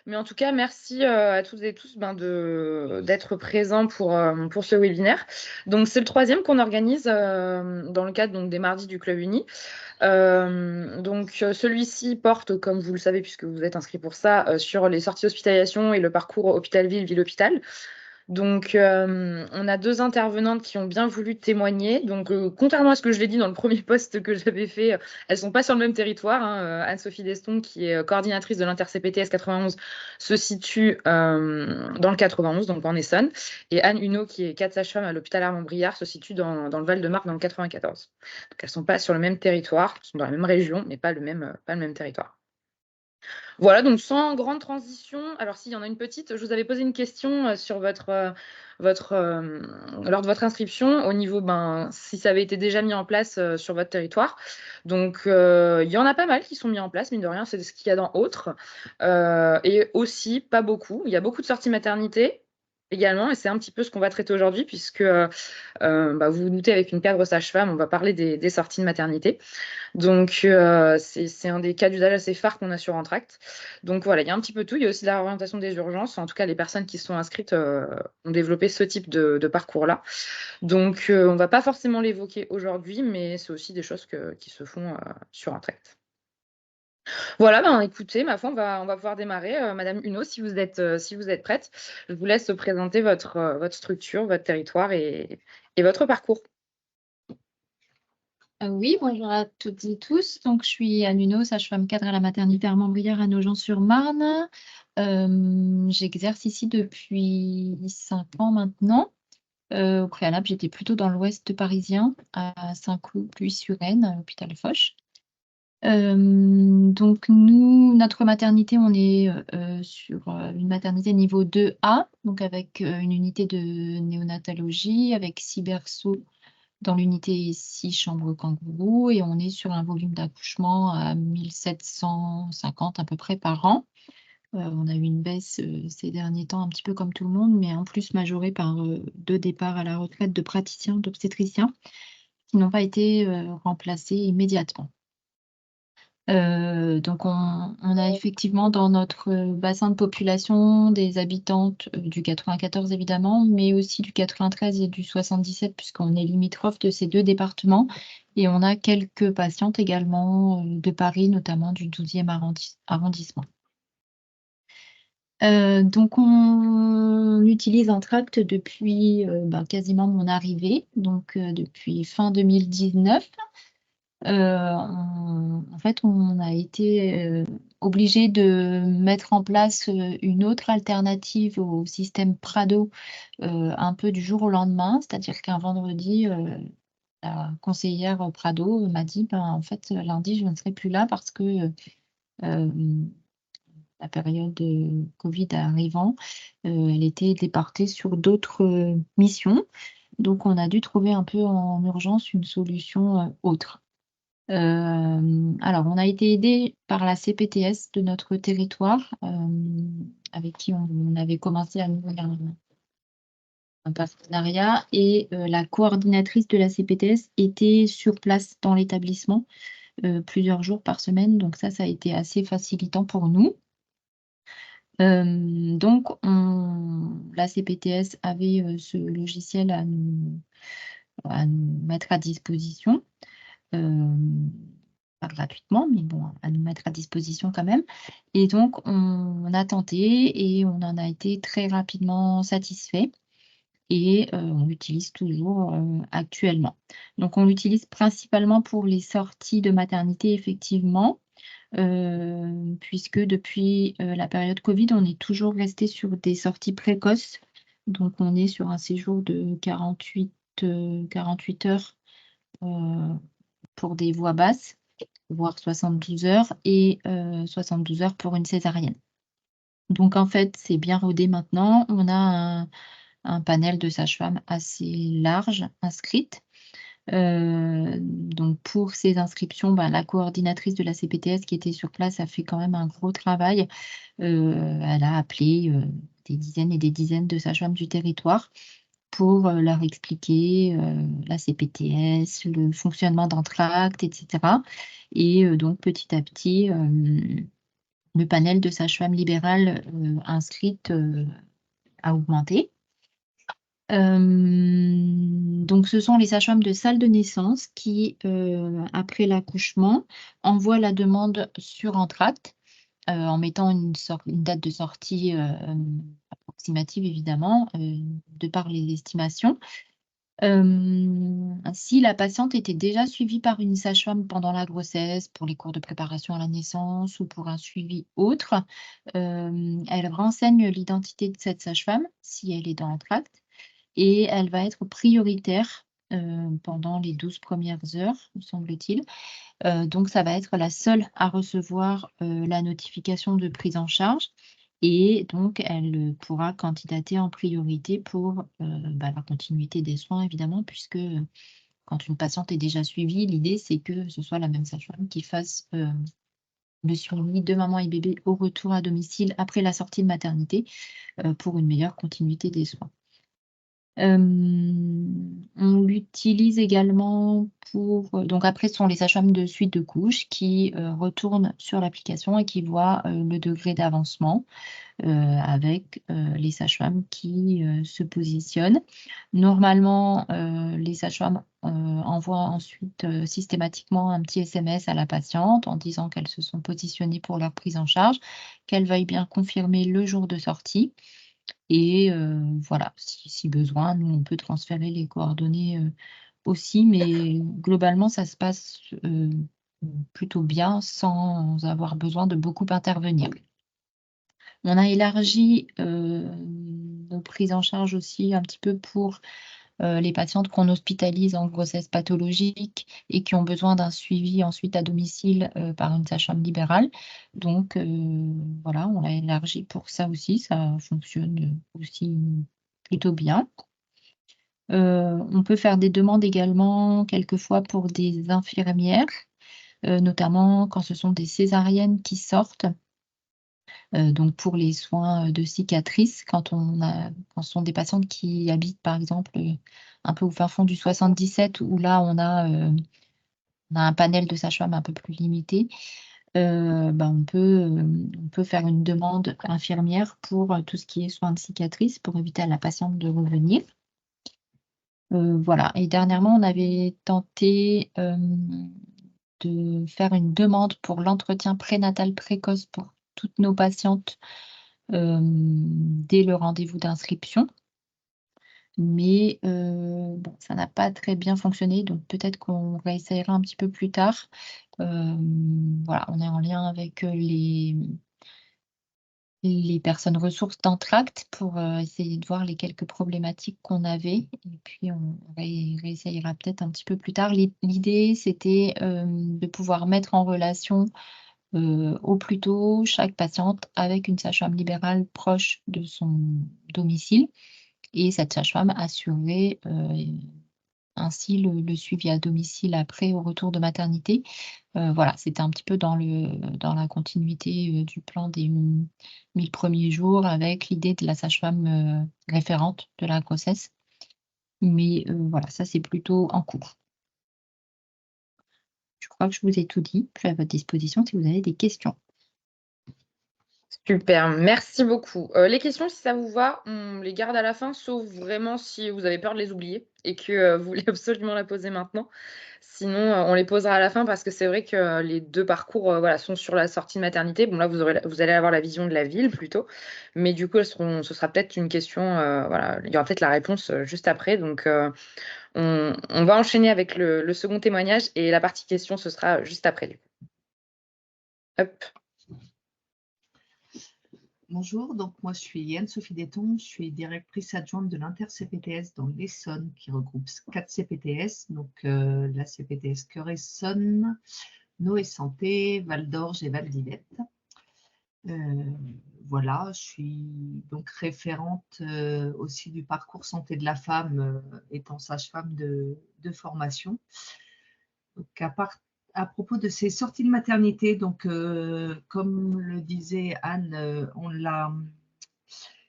Mais en tout cas, merci à toutes et tous d'être présents pour ce webinaire. Donc, c'est le troisième qu'on organise dans le cadre des mardis du Club Uni. Celui-ci porte, comme vous le savez, puisque vous êtes inscrit pour ça, sur les sorties d'hospitalisation et le parcours hôpital-ville, ville-hôpital. Donc, on a deux intervenantes qui ont bien voulu témoigner. Donc, contrairement à ce que je l'ai dit dans le premier post que j'avais fait, elles ne sont pas sur le même territoire, hein. Anne-Sophie Deston, qui est coordinatrice de l'Inter-CPTS 91, se situe dans le 91, donc en Essonne. Et Anne Huneau, qui est cadre sage-femme à l'hôpital Armand-Briard, se situe dans le Val-de-Marne, dans le 94. Donc, elles ne sont pas sur le même territoire, elles sont dans la même région, mais pas le même territoire. Voilà, donc sans grande transition. Alors, s'il y en a une petite, je vous avais posé une question sur lors de votre inscription au niveau, si ça avait été déjà mis en place sur votre territoire. Donc, il y en a pas mal qui sont mis en place, mine de rien, c'est ce qu'il y a dans autres. Et aussi, pas beaucoup. Il y a beaucoup de sorties maternité également, et c'est un petit peu ce qu'on va traiter aujourd'hui, puisque vous vous doutez, avec une cadre sage-femme, on va parler des sorties de maternité. Donc, c'est un des cas d'usage assez phares qu'on a sur Entracte. Donc voilà, il y a un petit peu tout. Il y a aussi la réorientation des urgences. En tout cas, les personnes qui sont inscrites ont développé ce type de parcours-là. Donc, on ne va pas forcément l'évoquer aujourd'hui, mais c'est aussi des choses qui se font sur Entracte. Voilà, écoutez, ma foi, on va pouvoir démarrer. Madame Huneau, si vous êtes prête, je vous laisse présenter votre structure, votre territoire et votre parcours. Oui, bonjour à toutes et tous. Donc, je suis Anne Huneau, sage-femme cadre à la maternité Armand-Briard à Nogent-sur-Marne. J'exerce ici depuis 5 ans maintenant. Au préalable, j'étais plutôt dans l'ouest parisien, à Saint-Cloud, Puy-sur-Aisne, à l'hôpital Foch. Donc, notre maternité, on est sur une maternité niveau 2A, donc avec une unité de néonatologie, avec 6 berceaux dans l'unité 6 chambres kangourou, et on est sur un volume d'accouchement à 1750 à peu près par an. On a eu une baisse ces derniers temps, un petit peu comme tout le monde, mais en plus majorée par 2 départs à la retraite de praticiens, d'obstétriciens, qui n'ont pas été remplacés immédiatement. Donc on a effectivement dans notre bassin de population des habitantes du 94 évidemment, mais aussi du 93 et du 77, puisqu'on est limitrophe de ces 2 départements, et on a quelques patientes également de Paris, notamment du 12e arrondissement. Donc on utilise Entracte depuis quasiment mon arrivée, donc depuis fin 2019. En fait, on a été obligé de mettre en place une autre alternative au système Prado un peu du jour au lendemain. C'est-à-dire qu'un vendredi, la conseillère Prado m'a dit, en fait, lundi, je ne serai plus là parce que la période de Covid arrivant, elle était départée sur d'autres missions. Donc, on a dû trouver un peu en urgence une solution autre. Alors, on a été aidé par la CPTS de notre territoire, avec qui on avait commencé à nouer un partenariat, et la coordinatrice de la CPTS était sur place dans l'établissement plusieurs jours par semaine. Donc ça a été assez facilitant pour nous. Donc, la CPTS avait ce logiciel à nous mettre à disposition. Pas gratuitement, mais bon, à nous mettre à disposition quand même. Et donc, on a tenté et on en a été très rapidement satisfait. Et on l'utilise toujours actuellement. Donc, on l'utilise principalement pour les sorties de maternité, effectivement, puisque depuis la période Covid, on est toujours resté sur des sorties précoces. Donc, on est sur un séjour de 48 heures pour des voies basses, voire 72 heures, et 72 heures pour une césarienne. Donc, en fait, c'est bien rodé maintenant. On a un panel de sages-femmes assez large inscrites. Donc, pour ces inscriptions, la coordinatrice de la CPTS qui était sur place a fait quand même un gros travail. Elle a appelé des dizaines et des dizaines de sages-femmes du territoire pour leur expliquer la CPTS, le fonctionnement d'Entracte, etc. Et donc, petit à petit, le panel de sages-femmes libérales inscrites a augmenté. Donc, ce sont les sages-femmes de salle de naissance qui, après l'accouchement, envoient la demande sur Entracte en mettant une date de sortie approximative, évidemment, de par les estimations. Si la patiente était déjà suivie par une sage-femme pendant la grossesse, pour les cours de préparation à la naissance ou pour un suivi autre, elle renseigne l'identité de cette sage-femme si elle est dans Entracte et elle va être prioritaire pendant les 12 premières heures, me semble-t-il. Donc, ça va être la seule à recevoir la notification de prise en charge et donc elle pourra candidater en priorité pour la continuité des soins, évidemment, puisque quand une patiente est déjà suivie, l'idée, c'est que ce soit la même sage-femme qui fasse le suivi de maman et bébé au retour à domicile après la sortie de maternité pour une meilleure continuité des soins. On l'utilise également pour donc après, ce sont les sages-femmes de suite de couches qui retournent sur l'application et qui voient le degré d'avancement avec les sages-femmes qui se positionnent. Normalement, les sages-femmes envoient ensuite systématiquement un petit SMS à la patiente en disant qu'elles se sont positionnées pour leur prise en charge, qu'elles veuillent bien confirmer le jour de sortie. Et voilà, si besoin, nous, on peut transférer les coordonnées aussi, mais globalement, ça se passe plutôt bien sans avoir besoin de beaucoup intervenir. On a élargi nos prises en charge aussi un petit peu pour les patientes qu'on hospitalise en grossesse pathologique et qui ont besoin d'un suivi ensuite à domicile par une sage-femme libérale. Donc voilà, on l'a élargi pour ça aussi, ça fonctionne aussi plutôt bien. On peut faire des demandes également quelquefois pour des infirmières, notamment quand ce sont des césariennes qui sortent. Donc pour les soins de cicatrices, quand ce sont des patientes qui habitent par exemple un peu au fin fond du 77 où là on a un panel de sages-femmes un peu plus limité, on peut faire une demande infirmière pour tout ce qui est soins de cicatrices pour éviter à la patiente de revenir. Voilà, et dernièrement on avait tenté de faire une demande pour l'entretien prénatal précoce pour toutes nos patientes dès le rendez-vous d'inscription. Mais ça n'a pas très bien fonctionné, donc peut-être qu'on réessayera un petit peu plus tard. Voilà, on est en lien avec les personnes ressources d'Entracte pour essayer de voir les quelques problématiques qu'on avait et puis on réessayera peut-être un petit peu plus tard. L'idée, c'était de pouvoir mettre en relation au plus tôt chaque patiente avec une sage-femme libérale proche de son domicile et cette sage-femme assurer ainsi le suivi à domicile après au retour de maternité. Voilà, c'était un petit peu dans la continuité du plan des 1000 premiers jours avec l'idée de la sage-femme référente de la grossesse. Mais voilà, ça c'est plutôt en cours. Je crois que je vous ai tout dit. Je suis à votre disposition si vous avez des questions. Super, merci beaucoup. Les questions, si ça vous va, on les garde à la fin, sauf vraiment si vous avez peur de les oublier et que vous voulez absolument la poser maintenant. Sinon, on les posera à la fin parce que c'est vrai que les 2 parcours, voilà, sont sur la sortie de maternité. Bon là, vous allez avoir la vision de la ville plutôt, mais du coup, ce sera peut-être une question, voilà, il y aura peut-être la réponse, juste après. Donc, on va enchaîner avec le second témoignage et la partie question, ce sera juste après du coup. Hop. Bonjour, donc moi je suis Anne-Sophie Déton, je suis directrice adjointe de l'Inter-CPTS dans l'Essonne qui regroupe 4 CPTS, donc la CPTS Cœur-Essonne, Noé Santé, Val d'Orge et Val d'Ivette. Voilà, je suis donc référente aussi du parcours santé de la femme, étant sage-femme de formation. Donc à propos de ces sorties de maternité, donc comme le disait Anne, on l'a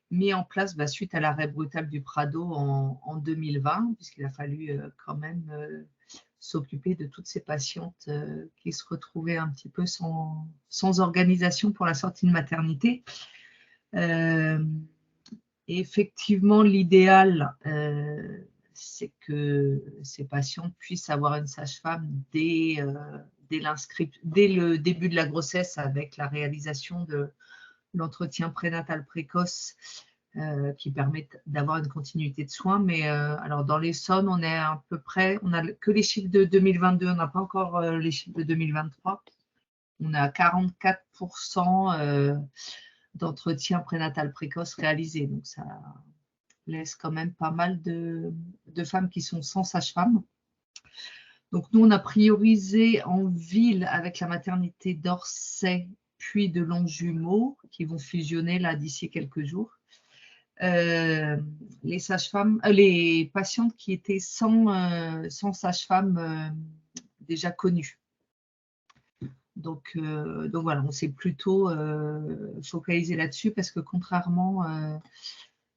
mis en place suite à l'arrêt brutal du Prado en 2020, puisqu'il a fallu quand même s'occuper de toutes ces patientes qui se retrouvaient un petit peu sans organisation pour la sortie de maternité. Effectivement, l'idéal, c'est que ces patientes puissent avoir une sage-femme dès le début de la grossesse, avec la réalisation de l'entretien prénatal précoce qui permet d'avoir une continuité de soins. Mais alors dans l'Essonne, on est à peu près, on n'a que les chiffres de 2022, on n'a pas encore les chiffres de 2023. On est à 44% d'entretien prénatal précoce réalisé. Donc ça laisse quand même pas mal de femmes qui sont sans sage-femme. Donc nous, on a priorisé en ville avec la maternité d'Orsay puis de Longjumeau qui vont fusionner là d'ici quelques jours. Les sages-femmes, les patientes qui étaient sans sage-femme déjà connues. Donc voilà, on s'est plutôt focalisé là-dessus parce que contrairement,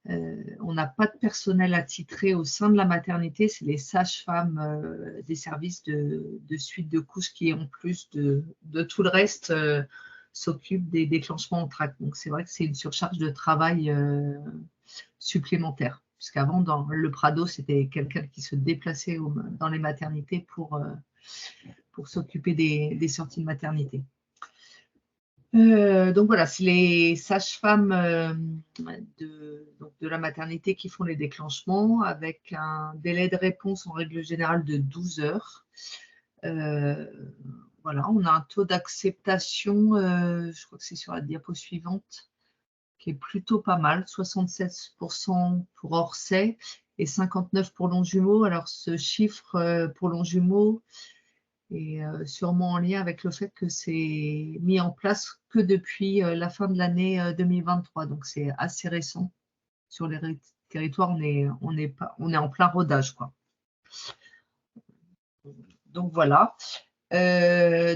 on n'a pas de personnel attitré au sein de la maternité, c'est les sages-femmes des services de suite de couches qui, en plus de tout le reste, s'occupent des déclenchements en tracte. Donc c'est vrai que c'est une surcharge de travail supplémentaire. Puisqu'avant, dans le Prado, c'était quelqu'un qui se déplaçait dans les maternités pour s'occuper des sorties de maternité. Donc voilà, c'est les sages-femmes de la maternité qui font les déclenchements avec un délai de réponse en règle générale de 12 heures. Voilà, on a un taux d'acceptation, je crois que c'est sur la diapo suivante, qui est plutôt pas mal, 76% pour Orsay et 59% pour Longjumeau. Alors ce chiffre pour Longjumeau est sûrement en lien avec le fait que c'est mis en place que depuis la fin de l'année 2023. Donc c'est assez récent. Sur les territoires, on est en plein rodage, quoi. Donc voilà.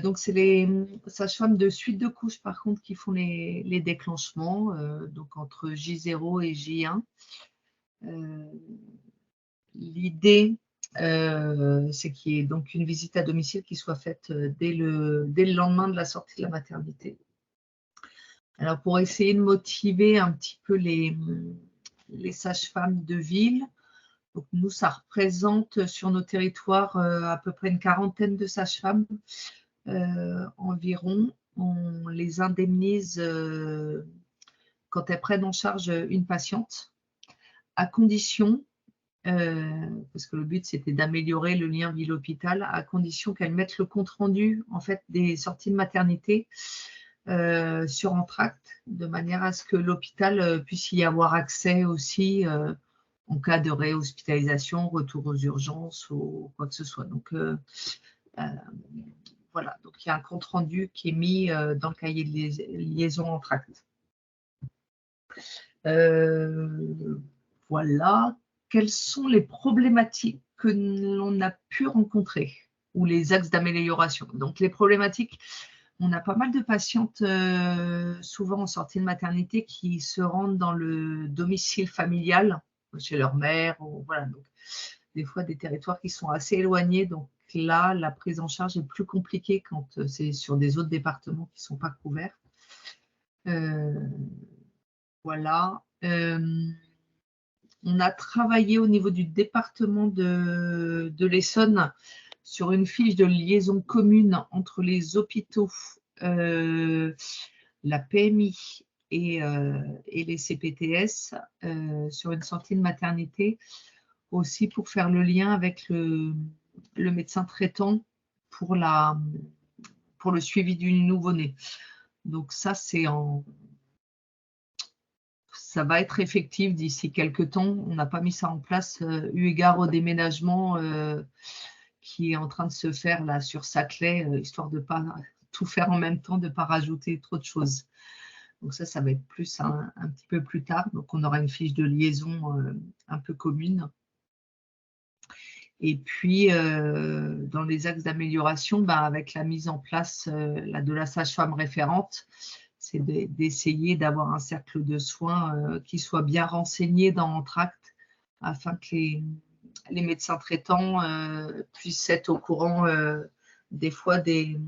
Donc c'est les sages-femmes de suite de couches par contre qui font les déclenchements, donc entre J0 et J1. L'idée, c'est qu'il y ait donc une visite à domicile qui soit faite dès le lendemain de la sortie de la maternité. Alors pour essayer de motiver un petit peu les sages-femmes de ville, donc nous, ça représente sur nos territoires à peu près une quarantaine de sages-femmes environ. On les indemnise quand elles prennent en charge une patiente, à condition, parce que le but c'était d'améliorer le lien ville-hôpital, à condition qu'elles mettent le compte-rendu en fait, des sorties de maternité sur Entracte, de manière à ce que l'hôpital puisse y avoir accès aussi en cas de réhospitalisation, retour aux urgences ou quoi que ce soit. Donc, voilà, donc il y a un compte-rendu qui est mis dans le cahier de liaison Entracte. Voilà. Quelles sont les problématiques que l'on a pu rencontrer ou les axes d'amélioration? Donc, les problématiques, on a pas mal de patientes, souvent en sortie de maternité, qui se rendent dans le domicile familial, chez leur mère, ou, voilà, donc des fois des territoires qui sont assez éloignés. Donc là, la prise en charge est plus compliquée quand c'est sur des autres départements qui ne sont pas couverts. Voilà. On a travaillé au niveau du département de l'Essonne sur une fiche de liaison commune entre les hôpitaux, la PMI et les CPTS sur une sortie de maternité, aussi pour faire le lien avec le médecin traitant pour le suivi du nouveau-né. Donc ça, ça va être effectif d'ici quelques temps. On n'a pas mis ça en place eu égard au déménagement qui est en train de se faire là sur Saclay, histoire de ne pas tout faire en même temps, de ne pas rajouter trop de choses. Donc ça va être plus un petit peu plus tard. Donc on aura une fiche de liaison un peu commune. Et puis, dans les axes d'amélioration, avec la mise en place de la sage-femme référente, c'est d'essayer d'avoir un cercle de soins qui soit bien renseigné dans Entracte afin que les médecins traitants puissent être au courant des fois des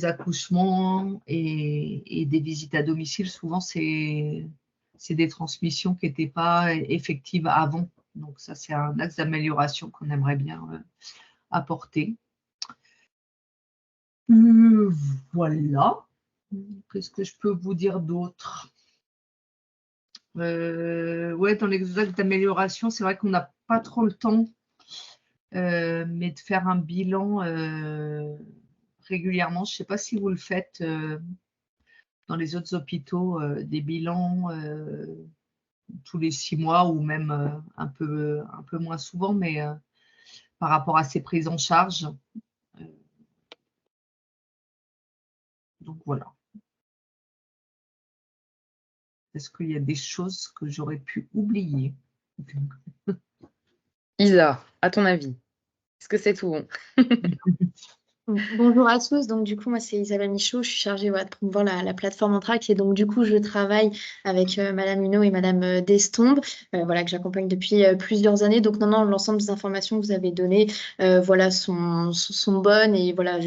accouchements et des visites à domicile. Souvent, c'est des transmissions qui n'étaient pas effectives avant. Donc ça, c'est un axe d'amélioration qu'on aimerait bien apporter. Voilà. Qu'est-ce que je peux vous dire d'autre? Ouais, dans les axes d'amélioration, c'est vrai qu'on n'a pas trop le temps, mais de faire un bilan régulièrement. Je ne sais pas si vous le faites dans les autres hôpitaux, des bilans tous les 6 mois ou même un peu moins souvent, mais par rapport à ces prises en charge. Donc voilà. Est-ce qu'il y a des choses que j'aurais pu oublier? Isa, à ton avis, est-ce que c'est tout bon? Bonjour à tous, donc du coup moi c'est Isabelle Michaud, je suis chargée de promouvoir la plateforme Entract et donc du coup je travaille avec Madame Huneau et Madame Destombe, voilà, que j'accompagne depuis plusieurs années. Donc non, l'ensemble des informations que vous avez données voilà, sont bonnes et voilà,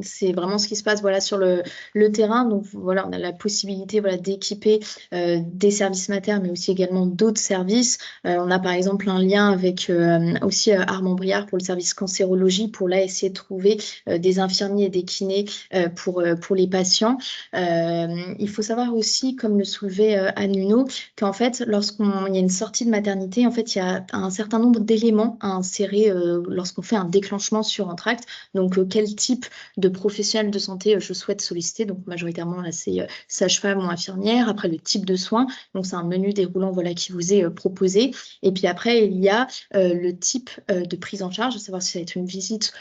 c'est vraiment ce qui se passe voilà, sur le terrain. Donc voilà, on a la possibilité voilà, d'équiper des services maternes mais aussi également d'autres services. On a par exemple un lien avec aussi Armand Briard pour le service cancérologie pour là essayer de trouver des infirmiers et des kinés pour les patients. Il faut savoir aussi, comme le soulevait Anne Huneau, qu'en fait, lorsqu'il y a une sortie de maternité, en fait, il y a un certain nombre d'éléments à insérer lorsqu'on fait un déclenchement sur Entract. Donc, quel type de professionnel de santé je souhaite solliciter. Donc, majoritairement, là, c'est sage-femme ou infirmière. Après, le type de soins. Donc, c'est un menu déroulant voilà, qui vous est proposé. Et puis après, il y a le type de prise en charge, à savoir si ça va être une visite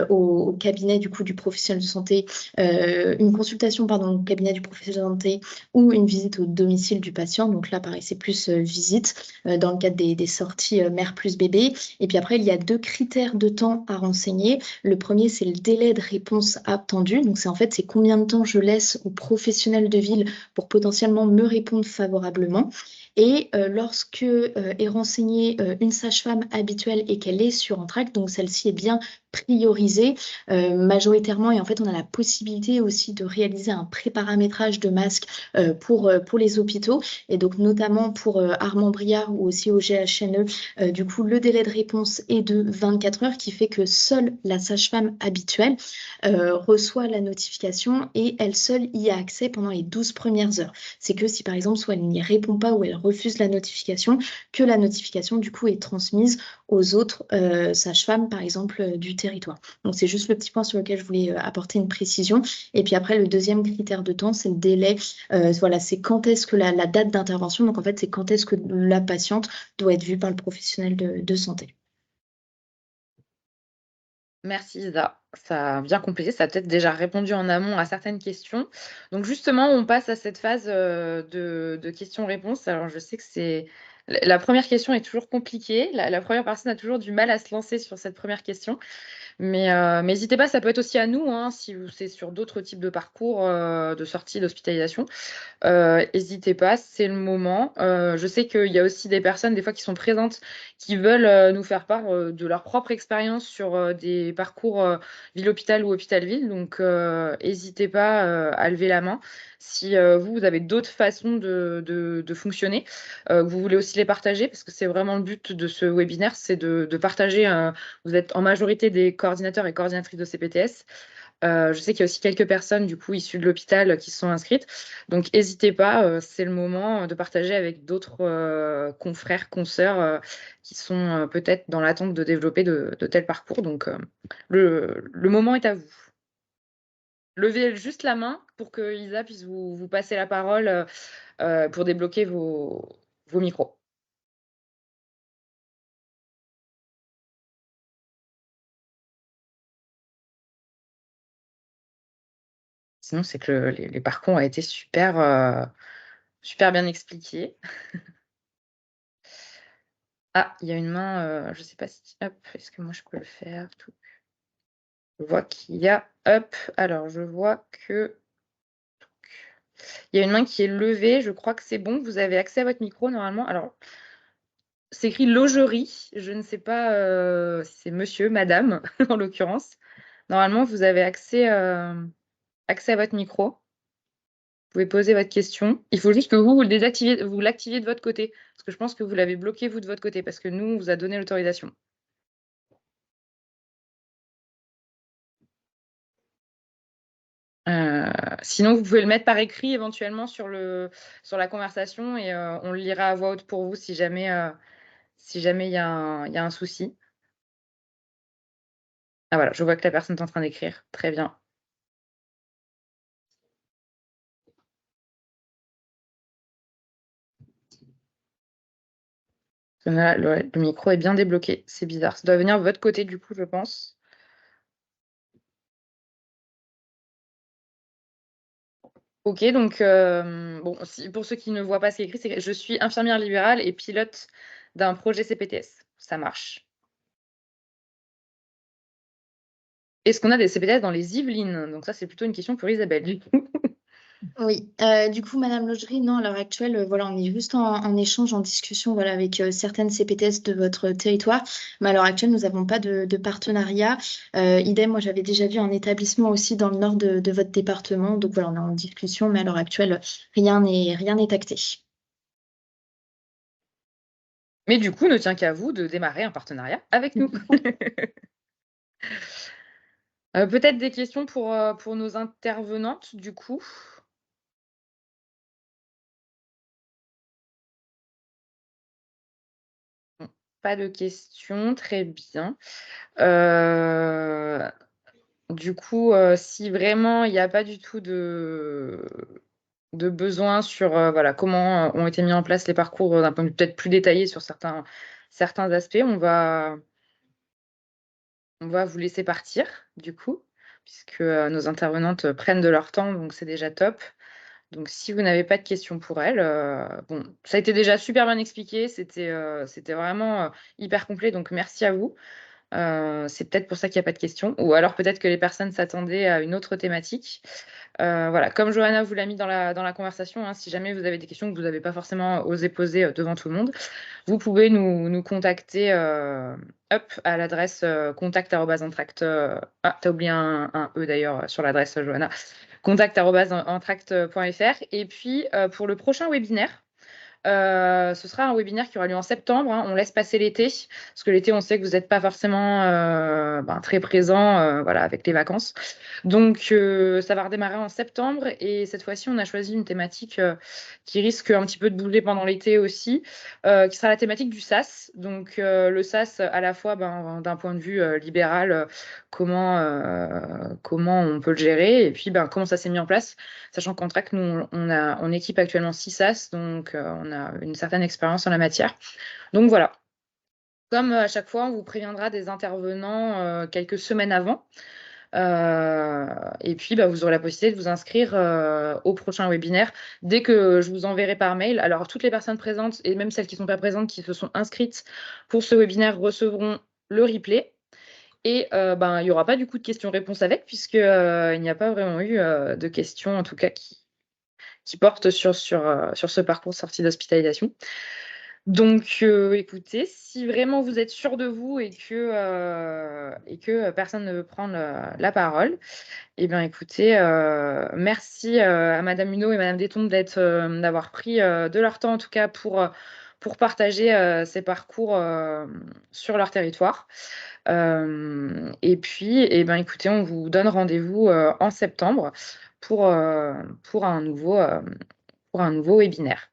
au cabinet du coup du professionnel de santé, une consultation pardon au cabinet du professionnel de santé ou une visite au domicile du patient. Donc là, pareil, c'est plus visite dans le cadre des sorties mère plus bébé. Et puis après, il y a 2 critères de temps à renseigner. Le premier, c'est le délai de réponse attendu. Donc c'est combien de temps je laisse aux professionnels de ville pour potentiellement me répondre favorablement. Et lorsque est renseignée une sage-femme habituelle et qu'elle est sur Entract, donc celle-ci est bien priorisée majoritairement. Et en fait, on a la possibilité aussi de réaliser un pré-paramétrage de masques pour les hôpitaux. Et donc, notamment pour Armand Briard ou aussi au GHNE, du coup, le délai de réponse est de 24 heures, qui fait que seule la sage-femme habituelle reçoit la notification et elle seule y a accès pendant les 12 premières heures. C'est que si par exemple, soit elle n'y répond pas ou elle refuse la notification, que la notification du coup est transmise aux autres sages-femmes, par exemple, du territoire. Donc, c'est juste le petit point sur lequel je voulais apporter une précision. Et puis après, le deuxième critère de temps, c'est le délai. Voilà, c'est quand est-ce que la date d'intervention, donc en fait, c'est quand est-ce que la patiente doit être vue par le professionnel de santé. Merci Isa, ça a bien complété, ça a peut-être déjà répondu en amont à certaines questions. Donc justement, on passe à cette phase de questions-réponses. Alors je sais que c'est... La première question est toujours compliquée, la première personne a toujours du mal à se lancer sur cette première question. Mais n'hésitez pas, ça peut être aussi à nous, hein, si c'est sur d'autres types de parcours de sortie d'hospitalisation. N'hésitez pas, c'est le moment. Je sais qu'il y a aussi des personnes, des fois, qui sont présentes, qui veulent nous faire part de leur propre expérience sur des parcours ville-hôpital ou hôpital-ville. Donc, n'hésitez pas à lever la main. Si vous avez d'autres façons de fonctionner, vous voulez aussi les partager, parce que c'est vraiment le but de ce webinaire, c'est de partager. Vous êtes en majorité des coordinateurs et coordinatrices de CPTS. Je sais qu'il y a aussi quelques personnes du coup issues de l'hôpital qui se sont inscrites. Donc n'hésitez pas, c'est le moment de partager avec d'autres confrères, consoeurs qui sont peut-être dans l'attente de développer de tels parcours. Donc le moment est à vous. Levez juste la main pour que Isa puisse vous passer la parole pour débloquer vos micros. Sinon, c'est que les parcours ont été super bien expliqués. Ah, il y a une main, je ne sais pas si... Hop, est-ce que moi je peux le faire tout. Je vois qu'il y a... Hop, alors je vois que... Il y a une main qui est levée, je crois que c'est bon, vous avez accès à votre micro normalement. Alors, c'est écrit logerie. Je ne sais pas si c'est monsieur, madame, en l'occurrence. Normalement, vous avez accès à votre micro. Vous pouvez poser votre question. Il faut juste que vous l'activiez de votre côté. Parce que je pense que vous l'avez bloqué, vous, de votre côté, parce que nous, on vous a donné l'autorisation. Sinon, vous pouvez le mettre par écrit éventuellement sur la conversation et on le lira à voix haute pour vous si jamais il y a un souci. Ah voilà, je vois que la personne est en train d'écrire. Très bien. Là, le micro est bien débloqué. C'est bizarre. Ça doit venir de votre côté, du coup, je pense. Ok, donc bon, pour ceux qui ne voient pas ce qui est écrit, c'est que je suis infirmière libérale et pilote d'un projet CPTS. Ça marche. Est-ce qu'on a des CPTS dans les Yvelines? Donc ça, c'est plutôt une question pour Isabelle, du coup. Oui, du coup, Madame Logerie, non, à l'heure actuelle, voilà, on est juste en échange, en discussion, voilà, avec certaines CPTS de votre territoire. Mais à l'heure actuelle, nous n'avons pas de partenariat. Idem, moi, j'avais déjà vu un établissement aussi dans le nord de votre département. Donc voilà, on est en discussion, mais à l'heure actuelle, rien n'est acté. Mais du coup, ne tient qu'à vous de démarrer un partenariat avec nous. Peut-être des questions pour nos intervenantes, du coup. Bon, pas de questions, très bien. Du coup, si vraiment il n'y a pas du tout de besoin sur voilà, comment ont été mis en place les parcours d'un point de vue peut-être plus détaillé sur certains aspects, on va vous laisser partir, du coup, puisque nos intervenantes prennent de leur temps, donc c'est déjà top. Donc, si vous n'avez pas de questions pour elles, bon, ça a été déjà super bien expliqué, c'était vraiment hyper complet, donc merci à vous. C'est peut-être pour ça qu'il n'y a pas de questions, ou alors peut-être que les personnes s'attendaient à une autre thématique. Voilà, comme Johanna vous l'a mis dans la conversation, hein, si jamais vous avez des questions que vous n'avez pas forcément osé poser devant tout le monde, vous pouvez nous contacter à l'adresse contact@entract. Ah, t'as oublié un E d'ailleurs sur l'adresse, Johanna. contact@entract.fr. Et puis, pour le prochain webinaire, ce sera un webinaire qui aura lieu en septembre, hein. On laisse passer l'été, parce que l'été, on sait que vous n'êtes pas forcément très présent voilà, avec les vacances. Donc, ça va redémarrer en septembre. Et cette fois-ci, on a choisi une thématique qui risque un petit peu de bouger pendant l'été aussi, qui sera la thématique du SaaS. Donc, le SaaS, à la fois d'un point de vue libéral, comment on peut le gérer, et puis comment ça s'est mis en place, sachant qu'en track, nous, on équipe actuellement 6 SaaS, donc on a une certaine expérience en la matière. Donc voilà. Comme à chaque fois, on vous préviendra des intervenants quelques semaines avant. Et puis, vous aurez la possibilité de vous inscrire au prochain webinaire dès que je vous enverrai par mail. Alors, toutes les personnes présentes, et même celles qui ne sont pas présentes, qui se sont inscrites pour ce webinaire, recevront le replay. Et il n'y aura pas du coup de questions-réponses avec, puisqu'il n'y a pas vraiment eu de questions, en tout cas, qui portent sur ce parcours sortie d'hospitalisation. Donc, écoutez, si vraiment vous êtes sûr de vous et que personne ne veut prendre la parole, eh bien, écoutez, merci à Madame Huneau et Madame Destombes d'avoir pris de leur temps, en tout cas, pour partager ces parcours sur leur territoire. Et puis, eh bien, écoutez, on vous donne rendez-vous en septembre pour un nouveau webinaire.